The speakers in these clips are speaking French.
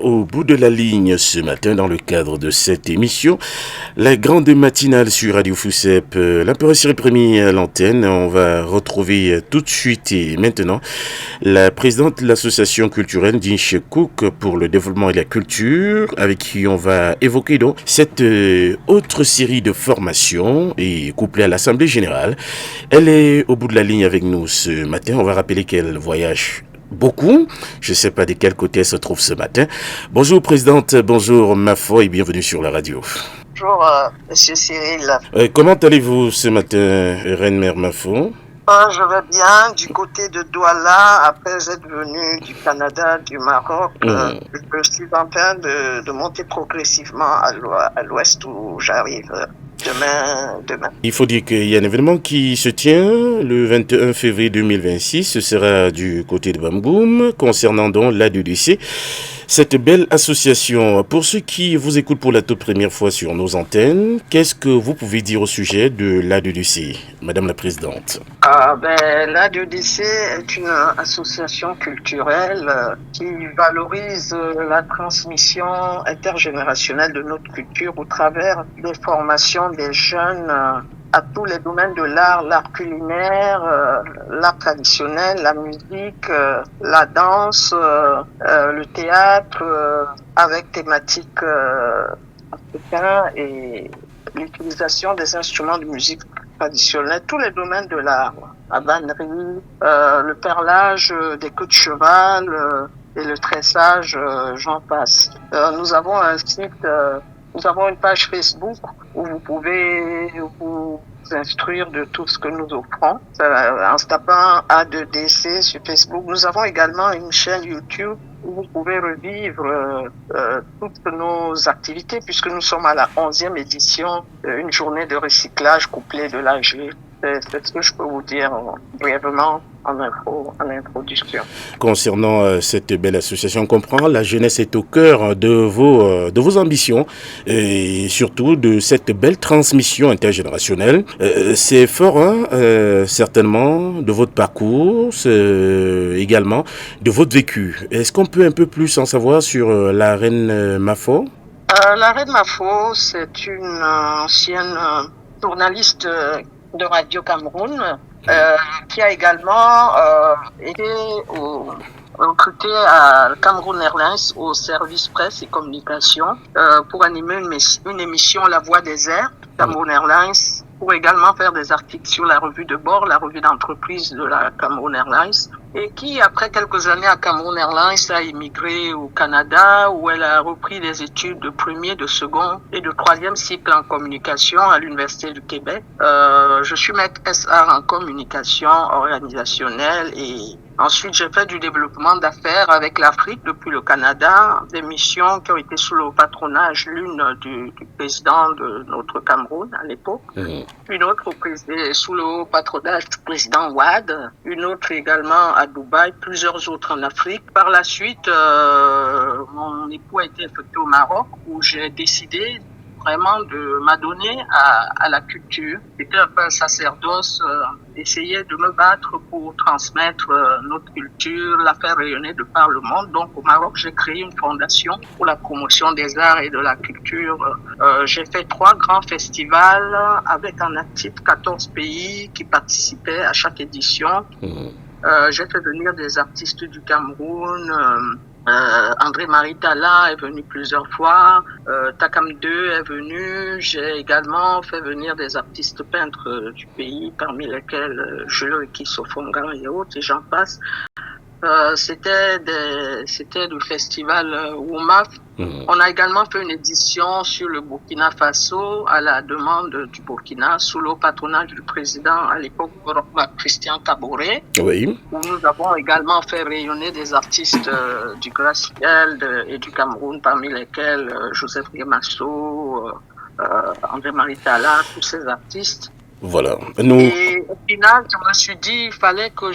au bout de la ligne ce matin dans le cadre de cette émission, la grande matinale sur Radio Foussep. L'Empereur Cyril Premier à l'antenne. On va retrouver tout de suite et maintenant la présidente de l'association culturelle Dinch Cook pour le développement et la culture, avec qui on va évoquer donc cette autre série de formations et couplée à l'Assemblée Générale. Elle est au bout de la ligne avec nous ce matin. On va rappeler qu'elle voyage beaucoup. Je ne sais pas de quel côté elle se trouve ce matin. Bonjour présidente, bonjour Mafo et bienvenue sur la radio. Bonjour monsieur Cyril. Comment allez-vous ce matin, Reine Mère Mafo? Je vais bien du côté de Douala, après être venu du Canada, du Maroc. Je suis en train de monter progressivement à l'ouest où j'arrive demain. Il faut dire qu'il y a un événement qui se tient le 21 février 2026. Ce sera du côté de Bamboum, concernant donc l'ADDC. Cette belle association, pour ceux qui vous écoutent pour la toute première fois sur nos antennes, qu'est-ce que vous pouvez dire au sujet de l'ADDC, Madame la Présidente? L'ADDC est une association culturelle qui valorise la transmission intergénérationnelle de notre culture au travers des formations des jeunes à tous les domaines de l'art culinaire, l'art traditionnel, la musique, la danse, le théâtre, avec thématique africaine et l'utilisation des instruments de musique traditionnels, tous les domaines de l'art, la bannerie, le perlage des queues de cheval et le tressage, j'en passe. Nous avons un site, nous avons une page Facebook où vous pouvez vous instruire de tout ce que nous offrons en se tapant A2DC sur Facebook. Nous avons également une chaîne YouTube où vous pouvez revivre toutes nos activités puisque nous sommes à la 11e édition, une journée de recyclage couplée de l'AG. C'est ce que je peux vous dire brièvement en introduction. Concernant cette belle association, on comprend, la jeunesse est au cœur de vos ambitions et surtout de cette belle transmission intergénérationnelle. C'est fort, certainement, de votre parcours, également de votre vécu. Est-ce qu'on peut un peu plus en savoir sur la Reine Mafo? La Reine Mafo, c'est une ancienne journaliste de Radio Cameroun, qui a également été recrutée à Cameroun Airlines au service presse et communication pour animer une émission La Voix des Airs, Cameroun Airlines, pour également faire des articles sur la revue de bord, la revue d'entreprise de la Cameroun Airlines, et qui, après quelques années à Cameroun Airlines, a immigré au Canada, où elle a repris des études de premier, de second et de troisième cycle en communication à l'Université du Québec. Je suis maître SR en communication organisationnelle et ensuite, j'ai fait du développement d'affaires avec l'Afrique depuis le Canada, des missions qui ont été sous le patronage, l'une du président de notre Cameroun à l'époque, une autre sous le patronage du président Wade, une autre également à Dubaï, plusieurs autres en Afrique. Par la suite, mon époux a été affecté au Maroc où j'ai décidé vraiment de m'adonner à la culture. C'était un peu un sacerdoce, essayer de me battre pour transmettre notre culture, la faire rayonner de par le monde. Donc au Maroc, j'ai créé une fondation pour la promotion des arts et de la culture. J'ai fait 3 grands festivals avec en actif 14 pays qui participaient à chaque édition. J'ai fait venir des artistes du Cameroun, André-Marie Tala est venu plusieurs fois, Takam 2 est venu, j'ai également fait venir des artistes peintres du pays, parmi lesquels Jules Kisofonga et autres, et j'en passe. C'était du festival WOMAF. On a également fait une édition sur le Burkina Faso à la demande du Burkina sous le patronage du président à l'époque Christian Kaboré. Oui. Où nous avons également fait rayonner des artistes du Graciel et du Cameroun, parmi lesquels Joseph Gemasso, André-Marie Tala, tous ces artistes. Voilà. Et au final, je me suis dit, il fallait que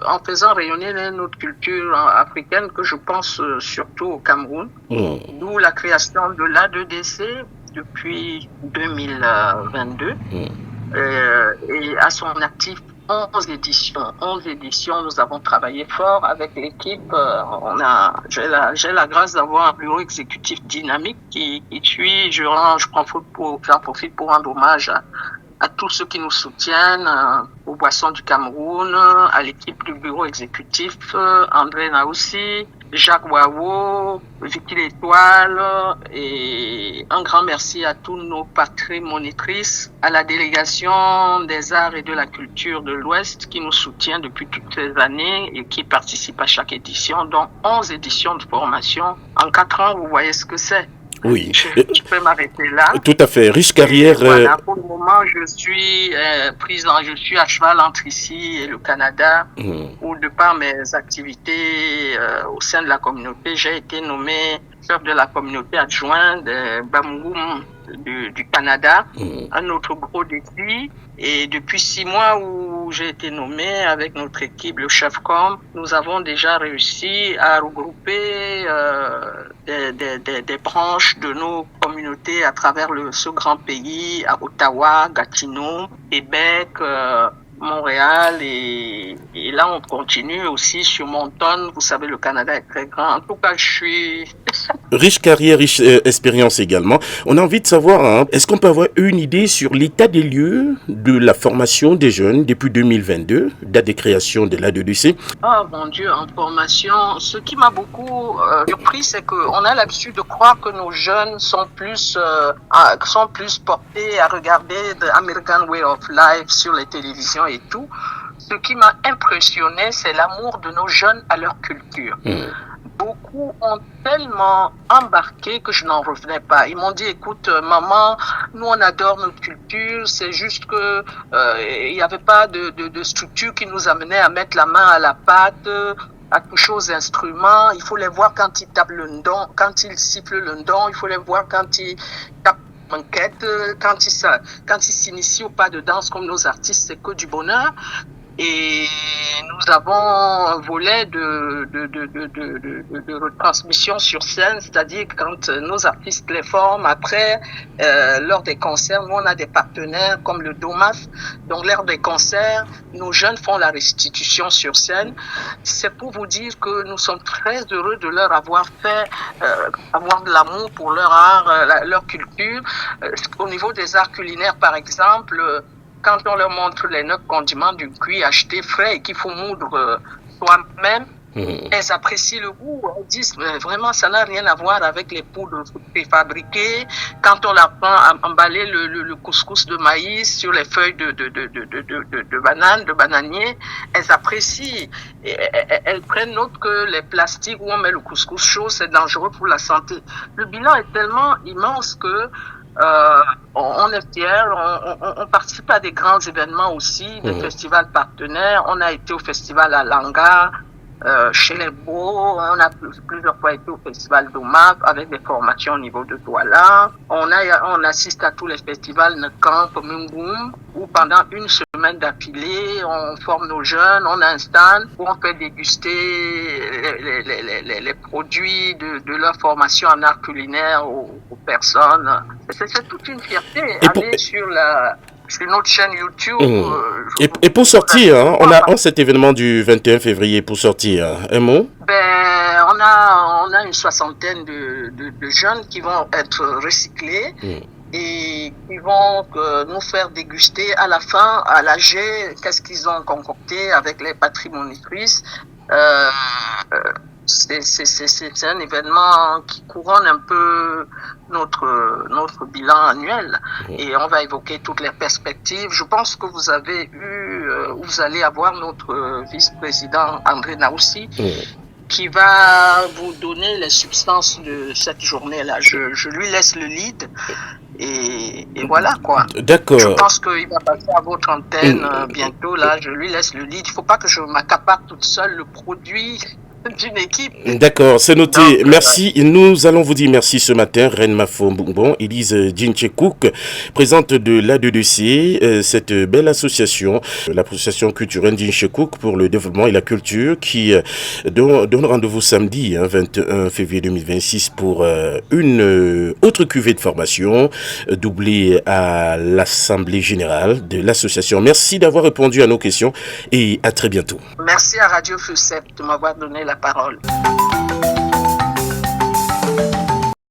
en faisant rayonner notre culture africaine, que je pense surtout au Cameroun, d'où la création de l'A2DC depuis 2022, et à son actif 11 éditions. 11 éditions, nous avons travaillé fort avec l'équipe. J'ai la grâce d'avoir un bureau exécutif dynamique qui suit. J'en profite pour rendre hommage à tous ceux qui nous soutiennent, aux Boissons du Cameroun, à l'équipe du bureau exécutif, André Naoussi, Jacques Wawo, Vicky L'Étoile, et un grand merci à tous nos patrimonitrices, à la délégation des arts et de la culture de l'Ouest qui nous soutient depuis toutes ces années et qui participe à chaque édition, dont 11 éditions de formation. En 4 ans, vous voyez ce que c'est. Oui. Je peux m'arrêter là. Tout à fait. Riche carrière. Voilà, pour le moment, je suis à cheval entre ici et le Canada, où de par mes activités au sein de la communauté, j'ai été nommé chef de la communauté adjoint de Bamgoum du Canada, un autre gros défi. Et depuis 6 mois où j'ai été nommé avec notre équipe, le Chefcom, nous avons déjà réussi à regrouper des branches de nos communautés à travers ce grand pays, à Ottawa, Gatineau, Québec, Montréal, et là on continue aussi sur Moncton. Vous savez, le Canada est très grand. En tout cas, je suis... Riche carrière, riche expérience également. On a envie de savoir, hein, est-ce qu'on peut avoir une idée sur l'état des lieux de la formation des jeunes depuis 2022, date de création de l'ADDC? Oh mon Dieu, en formation, ce qui m'a beaucoup surpris, c'est qu'on a l'habitude de croire que nos jeunes sont plus portés à regarder The American Way of Life sur les télévisions et tout. Ce qui m'a impressionné, c'est l'amour de nos jeunes à leur culture. Beaucoup ont tellement embarqué que je n'en revenais pas. Ils m'ont dit, écoute, maman, nous on adore notre culture, c'est juste que il n'y avait pas de structure qui nous amenait à mettre la main à la pâte, à toucher aux instruments. Il faut les voir quand ils tapent le ndon, quand ils sifflent le ndon, il faut les voir quand ils tapent manquette, quand ils s'initient au pas de danse comme nos artistes, c'est que du bonheur. Et nous avons un volet de retransmission sur scène, c'est-à-dire quand nos artistes les forment, après, lors des concerts, nous on a des partenaires comme le DOMAF, donc lors des concerts, nos jeunes font la restitution sur scène. C'est pour vous dire que nous sommes très heureux de leur avoir fait avoir de l'amour pour leur art, leur culture. Au niveau des arts culinaires, par exemple, quand on leur montre les 9 condiments du cuit achetés frais et qu'il faut moudre soi-même, elles apprécient le goût. Elles disent, mais vraiment, ça n'a rien à voir avec les poudres préfabriquées. Quand on apprend à emballer le couscous de maïs sur les feuilles de banane, de bananier, elles apprécient. Et elles prennent note que les plastiques où on met le couscous chaud, c'est dangereux pour la santé. Le bilan est tellement immense que on est fiers, on participe à des grands événements aussi, des festivals partenaires. On a été au festival à Langa, chez les Beaux, on a plusieurs fois été au festival d'Omap avec des formations au niveau de Douala. On assiste à tous les festivals Nkamp, Mungum, où pendant une semaine d'affilée, on forme nos jeunes, on a un stand où on fait déguster les produits de leur formation en art culinaire aux personnes. C'est toute une fierté. Aller sur notre chaîne YouTube. Et pour sortir, hein, on a cet événement du 21 février pour sortir. Un mot? On a une soixantaine de jeunes qui vont être recyclés et qui vont nous faire déguster à la fin, à l'AG, qu'est-ce qu'ils ont concocté avec les patrimonitrices. C'est un événement qui couronne un peu notre bilan annuel et on va évoquer toutes les perspectives. Je pense que vous allez avoir notre vice-président André Naoussi qui va vous donner les substances de cette journée-là. Je lui laisse le lead. Et voilà quoi. D'accord. Je pense qu'il va passer à votre antenne bientôt. Là, je lui laisse le lead. Il ne faut pas que je m'accapare toute seule. Le produit d'une équipe. D'accord, c'est noté. Donc, Merci. Nous allons vous dire merci ce matin, Reine Mafo Bonbon, Elise Djinchekouk, présente de l'A2DC, cette belle association, l'association culturelle Djinchekouk pour le développement et la culture, qui donne rendez-vous samedi, 21 février 2026, pour une autre cuvée de formation, doublée à l'Assemblée générale de l'association. Merci d'avoir répondu à nos questions et à très bientôt. merci à Radio FUSEP de m'avoir donné la parole.